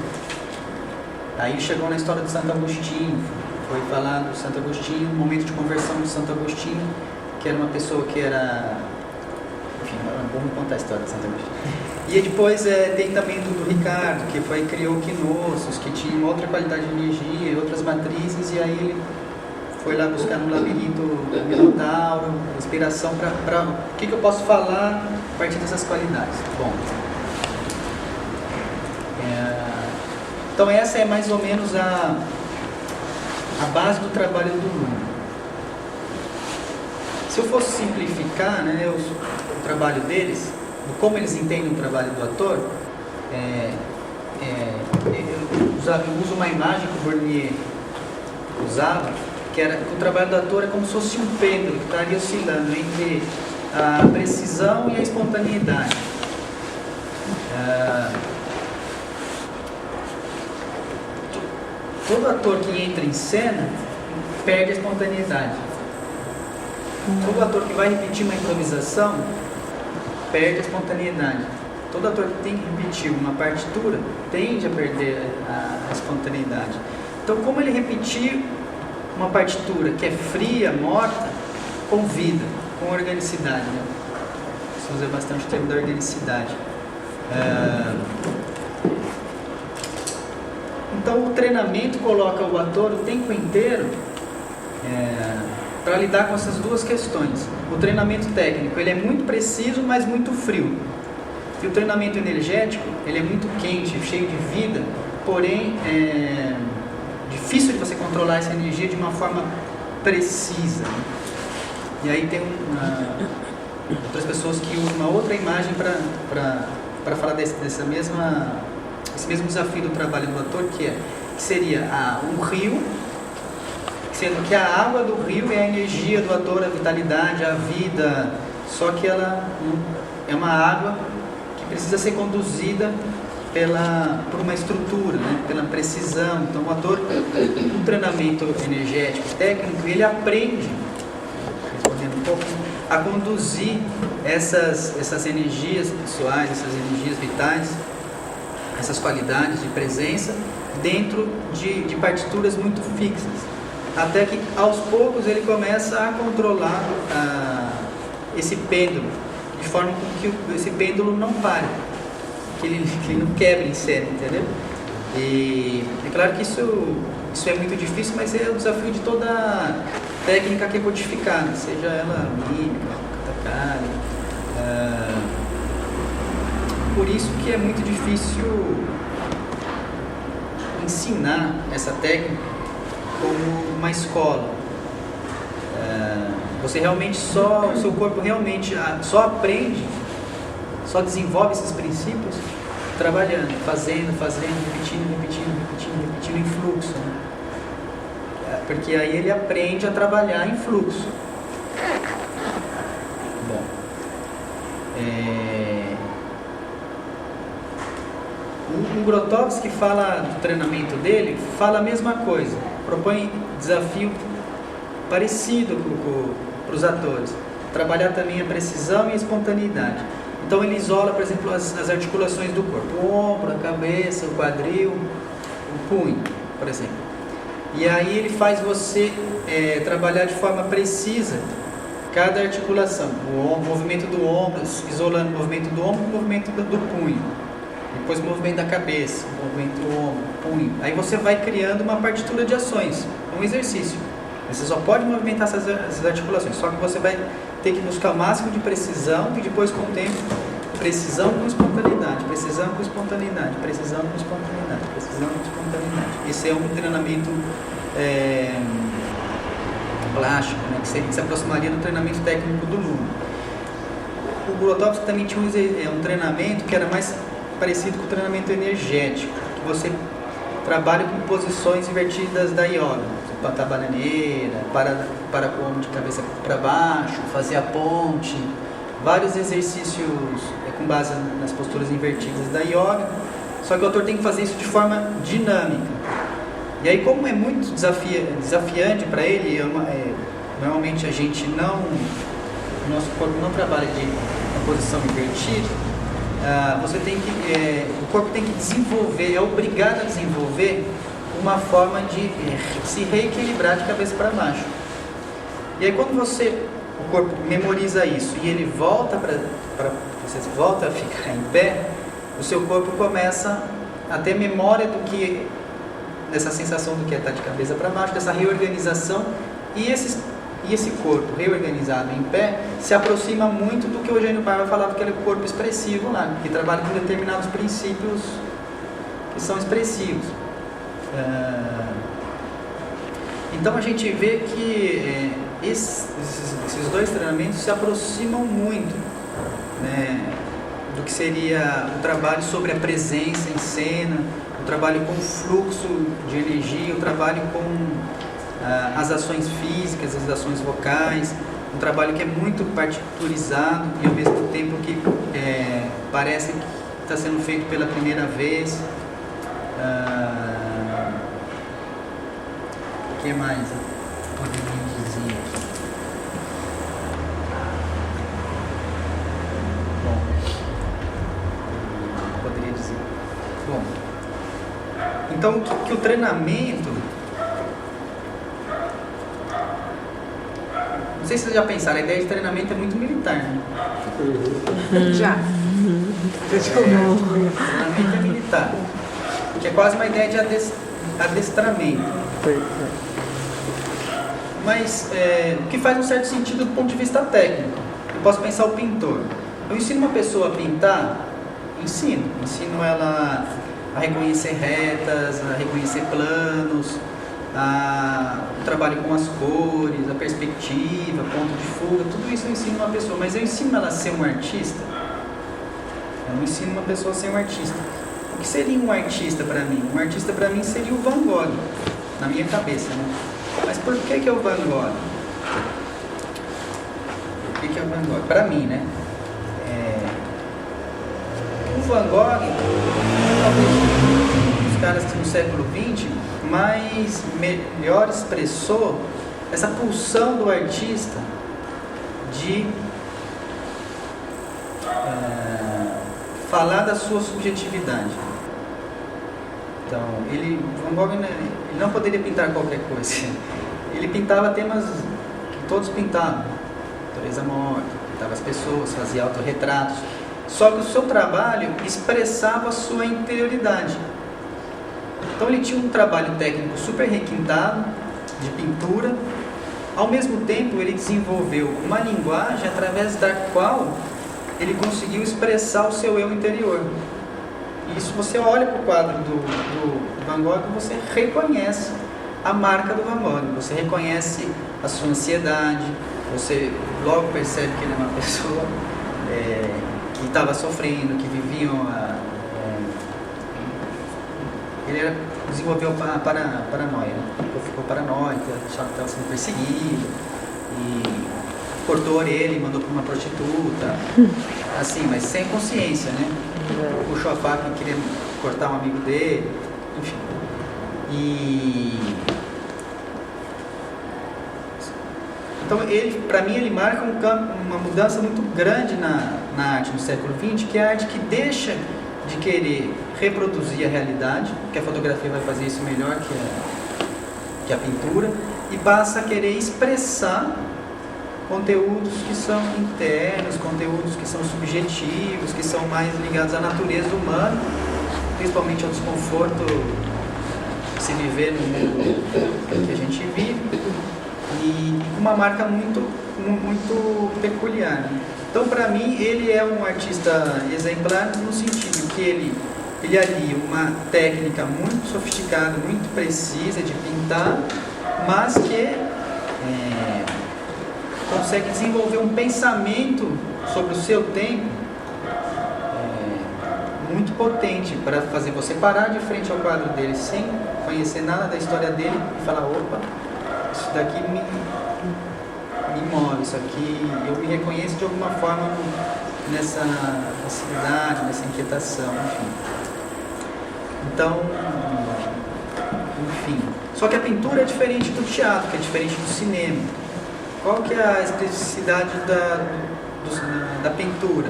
Aí chegou na história de Santo Agostinho, foi falar do Santo Agostinho, um momento de conversão de Santo Agostinho, que era uma pessoa que era... Enfim, vamos contar a história de Santo Agostinho. E depois tem também do Ricardo, que criou Quinosos, que tinha uma outra qualidade de energia, outras matrizes, e aí ele foi lá buscar no labirinto do Minotauro, inspiração para o que eu posso falar a partir dessas qualidades. Bom, então essa é mais ou menos a base do trabalho do Lumen. Se eu fosse simplificar, né, o trabalho deles, como eles entendem o trabalho do ator, eu uso uma imagem que o Bournier usava, que o trabalho do ator é como se fosse um pêndulo que estaria oscilando entre a precisão e a espontaneidade. Todo ator que entra em cena perde a espontaneidade. Todo ator que vai repetir uma improvisação perde a espontaneidade. Todo ator que tem que repetir uma partitura tende a perder a espontaneidade. Então, como ele repetir uma partitura que é fria, morta, com vida, com organicidade, né? Você usa bastante o termo da organicidade. Então, o treinamento coloca o ator o tempo inteiro para lidar com essas duas questões. O treinamento técnico, ele é muito preciso, mas muito frio. E o treinamento energético, ele é muito quente, cheio de vida, porém é difícil de você controlar essa energia de uma forma precisa. E aí tem outras pessoas que usam uma outra imagem para falar desse mesmo desafio do trabalho do ator, que seria um rio, sendo que a água do rio é a energia do ator, a vitalidade, a vida, só que ela é uma água que precisa ser conduzida por uma estrutura, né? Pela precisão. Então o ator, no treinamento energético técnico, ele aprende, respondendo um pouco, a conduzir essas energias pessoais, essas energias vitais, essas qualidades de presença dentro de partituras muito fixas, até que aos poucos ele começa a controlar esse pêndulo, de forma que esse pêndulo não pare, que ele não quebre em cena, entendeu? E é claro que isso é muito difícil, mas é o desafio de toda técnica que é codificada, seja ela mímica, katakari. Por isso que é muito difícil ensinar essa técnica como uma escola. Você realmente o seu corpo realmente só aprende, só desenvolve esses princípios trabalhando, fazendo, repetindo em fluxo, né? Porque aí ele aprende a trabalhar em fluxo. Bom, o Grotowski fala do treinamento dele, fala a mesma coisa, propõe desafio parecido para os atores. Trabalhar também a precisão e a espontaneidade. Então ele isola, por exemplo, as articulações do corpo, o ombro, a cabeça, o quadril, o punho, por exemplo. E aí ele faz você trabalhar de forma precisa cada articulação, o movimento do ombro, isolando o movimento do ombro e o movimento do punho. Depois o movimento da cabeça, o movimento do ombro, punho. Aí você vai criando uma partitura de ações, um exercício. Você só pode movimentar essas articulações, só que você vai ter que buscar o máximo de precisão e depois, com o tempo, precisão com espontaneidade, precisão com espontaneidade, precisão com espontaneidade, precisão com espontaneidade. Esse é um treinamento plástico, né, que se aproximaria do treinamento técnico do Luhmann. O Grotowski também tinha um treinamento que era mais parecido com o treinamento energético, que você trabalha com posições invertidas da yoga, plantar bananeira, para com o ombro de cabeça para baixo, fazer a ponte, vários exercícios com base nas posturas invertidas da yoga, só que o autor tem que fazer isso de forma dinâmica. E aí, como é muito desafiante para ele, normalmente o nosso corpo não trabalha na posição invertida, o corpo tem que desenvolver, é obrigado a desenvolver uma forma de se reequilibrar de cabeça para baixo. E aí quando o corpo memoriza isso e ele volta você volta a ficar em pé, o seu corpo começa a ter memória dessa sensação do que é estar de cabeça para baixo, dessa reorganização, e esse corpo reorganizado em pé se aproxima muito do que o Eugênio Paiva falava que era o corpo expressivo lá, que trabalha com determinados princípios que são expressivos. Então a gente vê que esses dois treinamentos se aproximam muito, né, do que seria o trabalho sobre a presença em cena, o trabalho com o fluxo de energia, o trabalho com as ações físicas, as ações vocais, um trabalho que é muito partiturizado e ao mesmo tempo que parece que está sendo feito pela primeira vez. O que mais eu poderia dizer aqui? Bom, poderia dizer. Bom, então que o treinamento, não sei se vocês já pensaram, a ideia de treinamento é muito militar, né? Já. Treinamento é militar, que é quase uma ideia de adestramento. Mas o que faz um certo sentido do ponto de vista técnico. Eu posso pensar o pintor. Eu ensino uma pessoa a pintar, ensino ela a reconhecer retas, a reconhecer planos, o trabalho com as cores, a perspectiva, ponto de fuga, tudo isso eu ensino uma pessoa, mas eu ensino ela a ser um artista? Eu não ensino uma pessoa a ser um artista. O que seria um artista para mim? Um artista para mim seria o Van Gogh, na minha cabeça, né? Mas por que é o Van Gogh? Por que é o Van Gogh? Para mim, né? O Van Gogh, talvez um dos caras que no século XX melhor expressou essa pulsão do artista de falar da sua subjetividade. Então, Van Gogh ele não poderia pintar qualquer coisa. Ele pintava temas que todos pintavam, natureza morta, pintava as pessoas, fazia autorretratos. Só que o seu trabalho expressava a sua interioridade. Então ele tinha um trabalho técnico super requintado, de pintura. Ao mesmo tempo ele desenvolveu uma linguagem através da qual ele conseguiu expressar o seu eu interior. E isso, você olha para o quadro do Van Gogh e você reconhece a marca do Van Gogh. Você reconhece a sua ansiedade, você logo percebe que ele é uma pessoa que estava sofrendo, que vivia ele desenvolveu a paranoia, né? Ficou paranoico, achava que estava sendo perseguido, e cortou a orelha e mandou para uma prostituta, assim, mas sem consciência, né? Puxou a faca e queria cortar um amigo dele, enfim. Então, para mim, ele marca uma mudança muito grande na arte no século XX, que é a arte que deixa de querer reproduzir a realidade, que a fotografia vai fazer isso melhor que a pintura, e passa a querer expressar conteúdos que são internos, conteúdos que são subjetivos, que são mais ligados à natureza humana, principalmente ao desconforto de se viver no mundo que a gente vive, e com uma marca muito peculiar. Então, para mim, ele é um artista exemplar no sentido que ele alia uma técnica muito sofisticada, muito precisa de pintar, mas que consegue desenvolver um pensamento sobre o seu tempo muito potente para fazer você parar de frente ao quadro dele sem conhecer nada da história dele e falar: opa, isso daqui me move, isso aqui eu me reconheço de alguma forma nessa facilidade, nessa inquietação, enfim. Então, enfim. Só que a pintura é diferente do teatro, que é diferente do cinema. Qual que é a especificidade da pintura?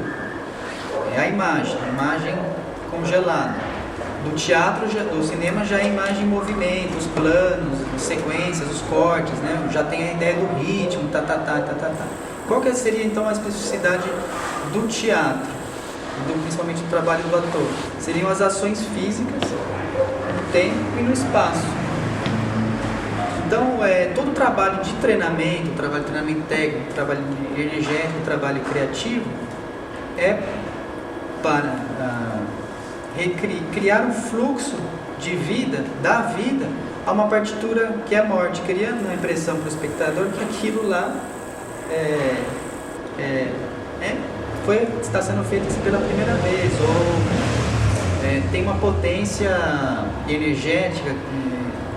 É a imagem congelada. Do teatro, do cinema já é imagem em movimento, os planos, as sequências, os cortes, né? Já tem a ideia do ritmo, Qual que seria então a especificidade do teatro, principalmente do trabalho do ator? Seriam as ações físicas no tempo e no espaço. Então, todo o trabalho de treinamento, o trabalho de treinamento técnico, o trabalho energético, o trabalho criativo, é para criar um fluxo de vida, da vida, a uma partitura que é a morte, criando uma impressão para o espectador que aquilo lá está sendo feito pela primeira vez, ou tem uma potência energética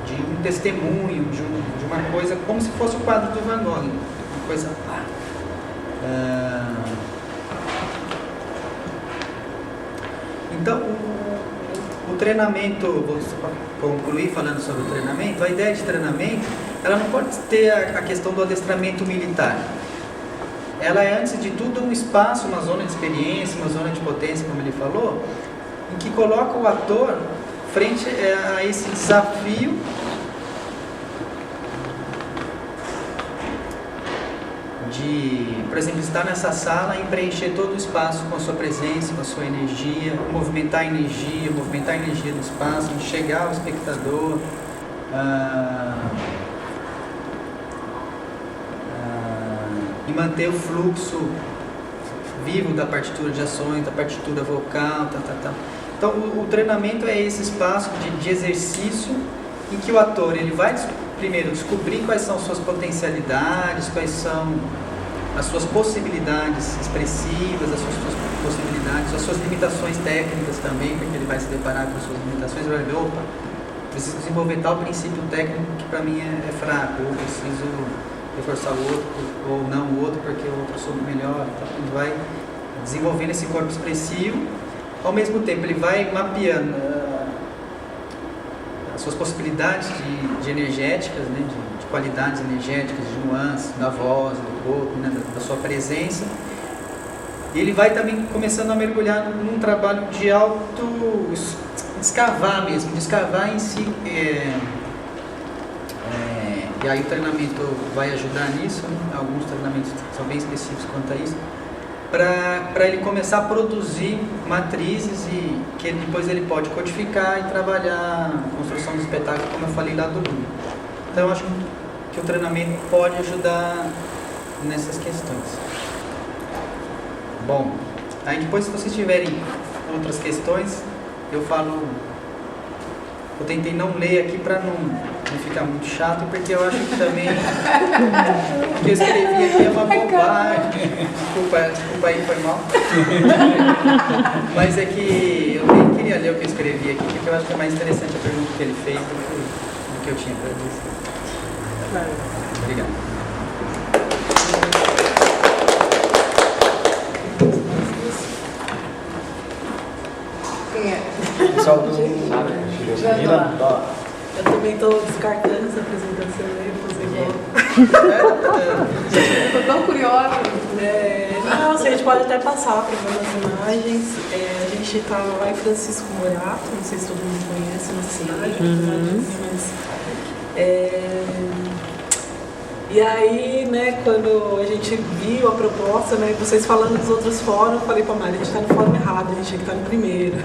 de um testemunho, de uma coisa, como se fosse o quadro do Van Gogh, uma coisa... Então, o treinamento, vou concluir falando sobre o treinamento, a ideia de treinamento, ela não pode ter a questão do adestramento militar. Ela é, antes de tudo, um espaço, uma zona de experiência, uma zona de potência, como ele falou, em que coloca o ator frente a esse desafio de, por exemplo, estar nessa sala e preencher todo o espaço com a sua presença, com a sua energia, movimentar a energia do espaço, enxergar o espectador, e manter o fluxo vivo da partitura de ações, da partitura vocal, Então, o treinamento é esse espaço de exercício em que o ator ele vai primeiro descobrir quais são suas potencialidades, quais são as suas possibilidades expressivas, as suas possibilidades, as suas limitações técnicas também, porque ele vai se deparar com as suas limitações e vai ver: opa, preciso desenvolver tal princípio técnico que para mim é fraco, ou preciso reforçar o outro, ou não o outro, porque o outro soube melhor. Então, ele vai desenvolvendo esse corpo expressivo, ao mesmo tempo ele vai mapeando as suas possibilidades de energéticas, né, de qualidades energéticas, de nuances, da voz, do corpo, né, da sua presença. E ele vai também começando a mergulhar num trabalho de escavar mesmo, de escavar em si. E aí o treinamento vai ajudar nisso, né? Alguns treinamentos são bem específicos quanto a isso, para ele começar a produzir matrizes e que depois ele pode codificar e trabalhar a construção do espetáculo, como eu falei lá do Lula. Então eu acho que o treinamento pode ajudar nessas questões. Bom, aí depois, se vocês tiverem outras questões, eu falo. Eu tentei não ler aqui para não ficar muito chato, porque eu acho que também o que eu escrevi aqui é uma bobagem. Desculpa aí, foi mal. Mas é que eu nem queria ler o que eu escrevi aqui, porque eu acho que é mais interessante a pergunta que ele fez do que eu tinha para dizer. Obrigado. Quem é? Pessoal do Eu também estou descartando essa apresentação aí, vou fazer igual. Eu tô tão curiosa. Não, assim, a gente pode até passar para ver as imagens. A gente está lá em Francisco Morato, não sei se todo mundo conhece na cidade, e aí, né, quando a gente viu a proposta, né, vocês falando dos outros fóruns, eu falei para a Mari, a gente está no fórum errado, a gente tinha que estar no primeiro,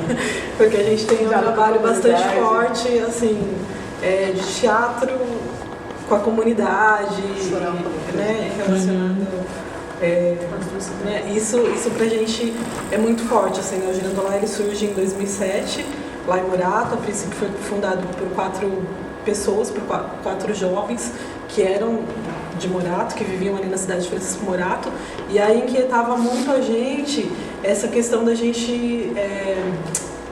porque a gente tem um trabalho bastante forte, assim, de teatro com a comunidade, né, relacionado, né, isso pra gente é muito forte, assim, né, o Girandolá ele surge em 2007, lá em Morato, a princípio foi fundado por 4 pessoas, por 4 jovens que eram de Morato, que viviam ali na cidade de Francisco Morato, e aí inquietava muito a gente essa questão da gente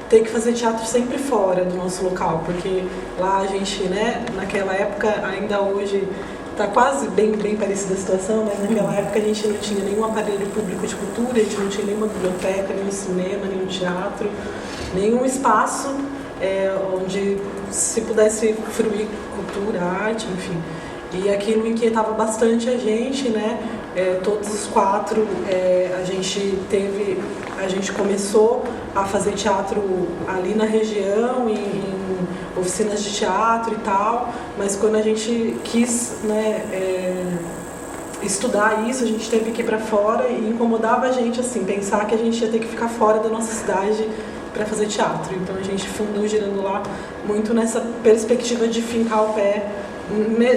ter que fazer teatro sempre fora do nosso local, porque lá a gente, né, naquela época, ainda hoje está quase bem parecida a situação, mas naquela época a gente não tinha nenhum aparelho público de cultura, a gente não tinha nenhuma biblioteca, nenhum cinema, nenhum teatro, nenhum espaço onde se pudesse fruir cultura, arte, enfim. E aquilo inquietava bastante a gente, né? Todos os 4, a gente começou a fazer teatro ali na região, em oficinas de teatro e tal, mas quando a gente quis, né, estudar isso, a gente teve que ir para fora e incomodava a gente, assim, pensar que a gente ia ter que ficar fora da nossa cidade para fazer teatro. Então a gente fundou o Girandolá muito nessa perspectiva de fincar o pé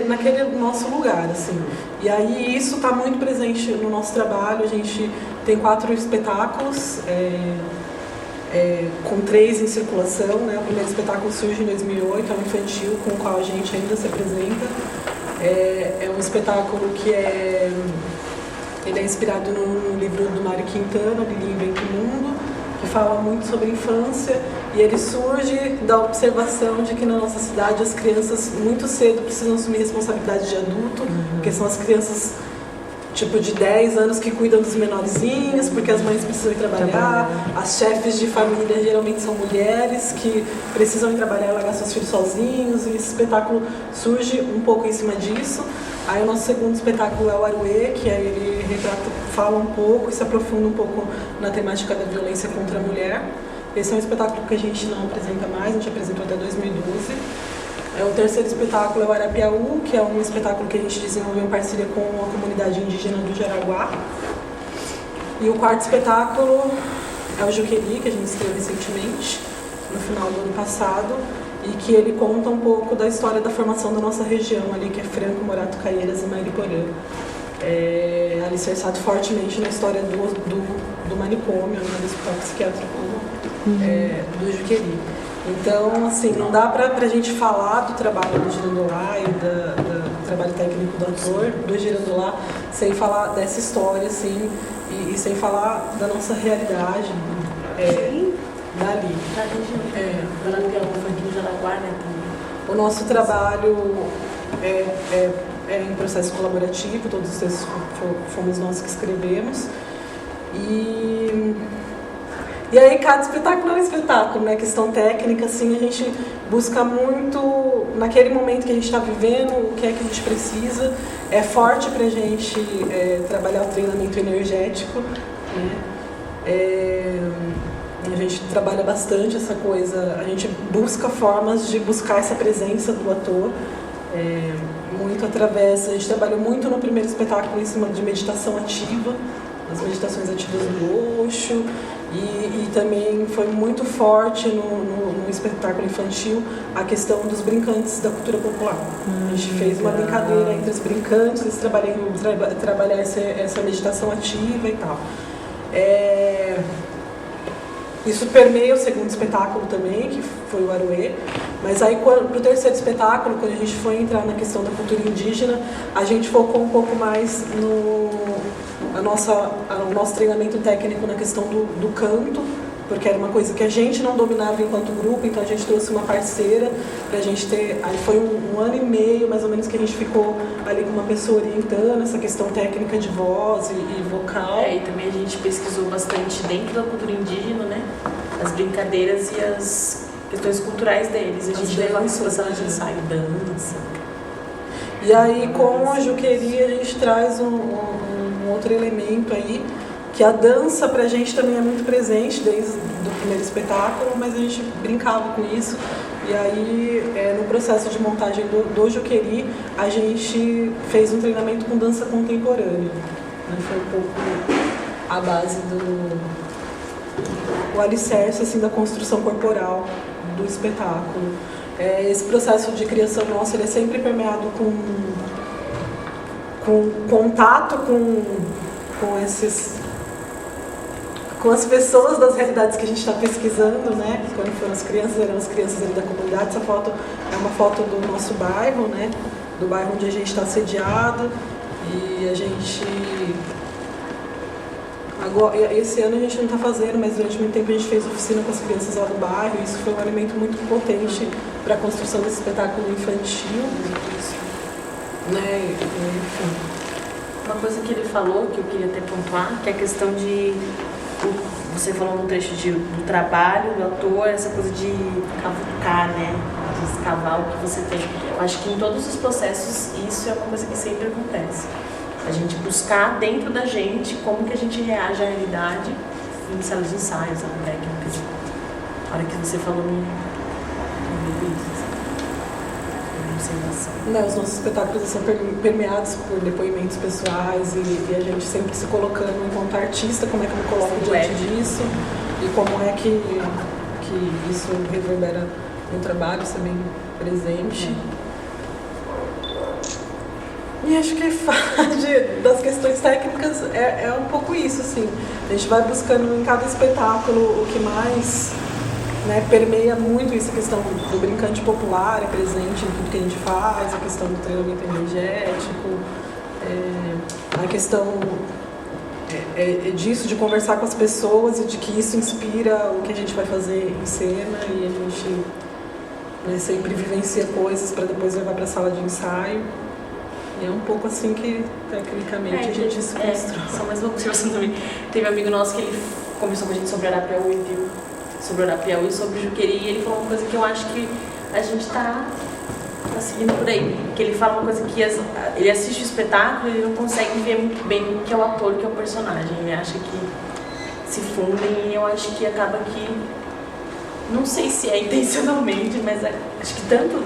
naquele nosso lugar, assim. E aí isso está muito presente no nosso trabalho. A gente tem 4 espetáculos, com 3 em circulação, né? O primeiro espetáculo surge em 2008, é um infantil com o qual a gente ainda se apresenta. É um espetáculo que ele é inspirado no livro do Mário Quintana, Lili Inventa o Mundo, que fala muito sobre a infância, e ele surge da observação de que na nossa cidade as crianças muito cedo precisam assumir responsabilidade de adulto, porque são as crianças tipo de 10 anos que cuidam dos menorzinhos, porque as mães precisam ir trabalhar, as chefes de família geralmente são mulheres que precisam ir trabalhar e largar seus filhos sozinhos, e esse espetáculo surge um pouco em cima disso. Aí o nosso segundo espetáculo é o Aruê, que aí ele fala um pouco e se aprofunda um pouco na temática da violência contra a mulher. Esse é um espetáculo que a gente não apresenta mais, a gente apresentou até 2012. O terceiro espetáculo é o Arapiaú, que é um espetáculo que a gente desenvolveu em parceria com a comunidade indígena do Jaraguá. E o quarto espetáculo é o Juqueri, que a gente estreou recentemente, no final do ano passado, e que ele conta um pouco da história da formação da nossa região ali, que é Franco, Morato, Caieiras e Mariporã. Alicerçado fortemente na história do manicômio, né, do hospital psiquiátrico do Juqueri. Então, assim, não dá pra gente falar do trabalho do Girandolá e do trabalho técnico do ator, do Girandolá, sem falar dessa história, assim, e sem falar da nossa realidade dali. Da região. Da Arapiaú, foi aqui no Jaraguá, né? O nosso trabalho é em processo colaborativo, todos os textos fomos nós que escrevemos. E aí cada espetáculo é um espetáculo, né? Questão técnica, assim, a gente busca muito, naquele momento que a gente está vivendo, o que é que a gente precisa. É forte pra gente trabalhar o treinamento energético, né? A gente trabalha bastante essa coisa, a gente busca formas de buscar essa presença do ator, muito através, a gente trabalhou muito no primeiro espetáculo em cima de meditação ativa, as meditações ativas do Osho, e também foi muito forte no espetáculo infantil a questão dos brincantes da cultura popular. A gente fez uma brincadeira entre os brincantes, eles trabalhar essa meditação ativa e tal. Isso permeia o segundo espetáculo também, que foi o Aruê. Mas aí, para o terceiro espetáculo, quando a gente foi entrar na questão da cultura indígena, a gente focou um pouco mais no nosso treinamento técnico na questão do canto, porque era uma coisa que a gente não dominava enquanto grupo, então a gente trouxe uma parceira para a gente ter. Aí foi um ano e meio, mais ou menos, que a gente ficou ali com uma pessoa orientando essa questão técnica de voz e vocal. E também a gente pesquisou bastante dentro da cultura indígena, né? As brincadeiras e as questões culturais deles. A As gente leva danças, a sala de né? ensaio, dança. E aí, com a Juqueria, a gente traz um outro elemento aí, que a dança pra gente também é muito presente desde o primeiro espetáculo, mas a gente brincava com isso. E aí, no processo de montagem do Juqueri, a gente fez um treinamento com dança contemporânea. Né? Foi um pouco a base o alicerce assim, da construção corporal do espetáculo. Esse processo de criação nosso ele é sempre permeado com contato com as pessoas das realidades que a gente está pesquisando, né? Quando foram as crianças, eram as crianças ali da comunidade. Essa foto é uma foto do nosso bairro, né? Do bairro onde a gente está sediado. E a gente... Agora, esse ano a gente não está fazendo, mas durante muito tempo a gente fez oficina com as crianças lá do bairro. E isso foi um elemento muito potente para a construção desse espetáculo infantil. Né? Enfim. Uma coisa que ele falou, que eu queria até pontuar, que é a questão de... Você falou no trecho do trabalho, do ator, essa coisa de cavucar, né? De escavar o que você tem. Eu acho que em todos os processos isso é uma coisa que sempre acontece. A gente buscar dentro da gente como que a gente reage à realidade em salas de ensaios, na técnica. A hora que você falou, me veio isso. Os nossos espetáculos são permeados por depoimentos pessoais e a gente sempre se colocando enquanto artista, como é que eu me coloco diante disso e como é que isso reverbera no trabalho, isso é bem presente. E acho que das questões técnicas é um pouco isso, assim. A gente vai buscando em cada espetáculo o que mais... Né, permeia muito essa questão do brincante popular, é presente em tudo que a gente faz, a questão do treinamento energético, a questão disso, de conversar com as pessoas e de que isso inspira o que a gente vai fazer em cena e a gente sempre vivencia coisas para depois levar para a sala de ensaio. E é um pouco assim que, tecnicamente, a gente se constrói. Só mais uma observação também. Teve um amigo nosso que ele conversou com a gente sobre Arapiauí e viu sobre Arapiauí e sobre Juqueri, e ele falou uma coisa que eu acho que a gente está seguindo por aí. Que ele fala uma coisa que ele assiste o espetáculo e ele não consegue ver muito bem o que é o ator, o que é o personagem. Ele acha que se fundem e eu acho que acaba que... Não sei se é intencionalmente, mas acho que tanto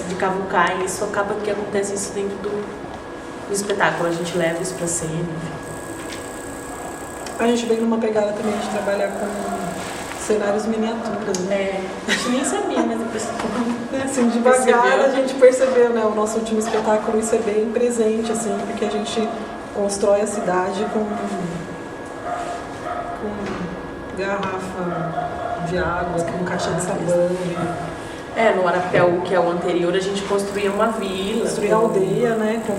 de cavucar isso, acaba que acontece isso dentro do espetáculo. A gente leva isso pra cena, enfim. A gente vem numa pegada também de trabalhar com cenários miniaturas, né? A gente nem sabia, mas depois assim, devagar a gente percebeu, né? O nosso último espetáculo, isso é bem presente, assim, porque a gente constrói a cidade com garrafa de água, com caixa de sabão. No Arapiauí, que é o anterior, a gente construía uma vila. Construía aldeia, né? Com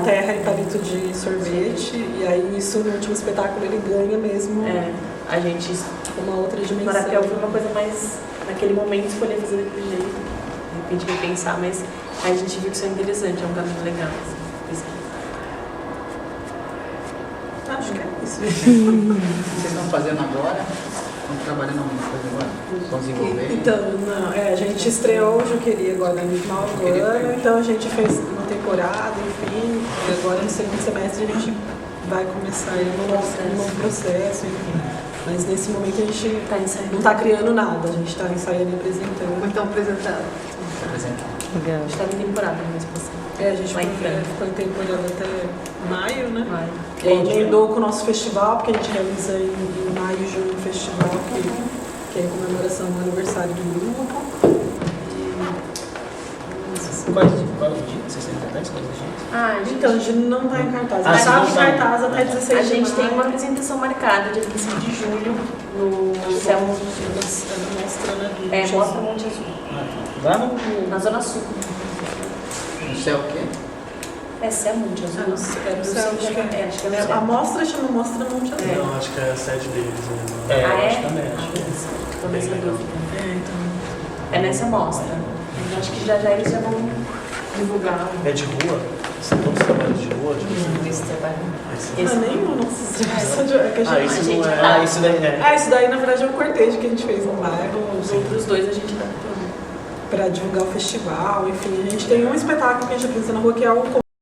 terra e palito de sorvete. E aí isso no último espetáculo ele ganha mesmo. A gente... Uma outra dimensão. No Arapiauí foi uma coisa mais... Naquele momento escolher fazer daquele jeito. De repente repensar, mas aí a gente viu que isso é interessante, é um caminho legal. Assim, acho que é isso. Vocês estão fazendo agora? Estão trabalhando alguma coisa agora? Estão desenvolvendo? Então, a gente estreou o Juqueri agora no final do ano, então a gente fez uma temporada, enfim, e agora no segundo semestre a gente vai começar um novo processo, enfim. Mas nesse momento a gente não está criando nada, a gente está ensaiando e apresentando. Então apresentando. A gente estava em temporada mesmo. A gente ficou em temporada até maio, né? Maio. E aí emendou com o nosso festival, porque a gente realiza em maio e junho um festival, que é em comemoração do aniversário do grupo. Qual é o dia? Vocês têm cartaz? Qual é o dia? Então, a gente não está em cartaz. A gente está em cartaz até 16 de maio. A gente tem uma apresentação marcada dia 25 de julho no Céu Monte Azul. Mostra Monte Azul. Lá na Zona Sul. No céu o quê? Céu Monte Azul. Acho que é a mostra chama Mostra Monte Azul. Não, acho que é a sede deles. eu acho também. Estou nessa dúvida. É nessa mostra. Eu acho que já eles já vão divulgar. É de rua? São todos trabalhos de rua? Esse trabalho. Não, nenhum, nossa, é que a gente... Isso não é. Ah, isso daí é. Isso daí na verdade é um cortejo que a gente fez no bairro. Os outros dois a gente dá Para divulgar o festival, enfim. A gente tem um espetáculo que a gente apresenta na rua que é o